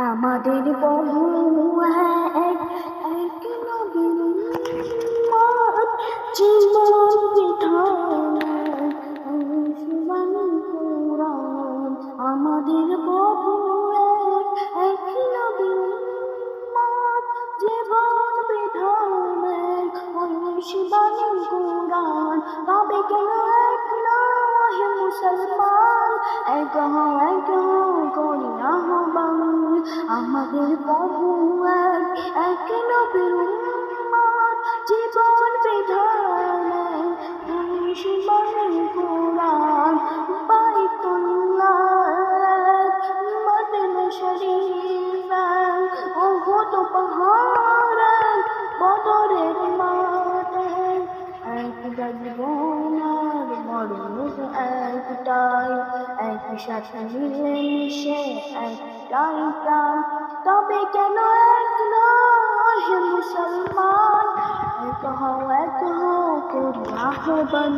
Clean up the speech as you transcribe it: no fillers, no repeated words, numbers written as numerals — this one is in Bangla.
আমাদের বহু এক এক নবীর উম্মত, জীবন বিধান সুবানি কুরআন। আমাদের বহু এক নবীর উম্মত, জীবন বিধান সুবানি কুরআন। তবে কেন এক নয় মুসলমান, এক করি আহ্বান। আমাদের প্রভু এক নবীর উম্মত, জীবন বিধান সুবানি কুরআন। বাইতুল্লাহ মদিনা শরীফ, উহুদ পাহাড়, বদরের মাঠ, এক জীবনার মরণ একটাই, একই সাথে মিলেমিশে একটাই প্রাণ। তবে কেন এক নয় মুসলমান, এক হও করি আহ্বান।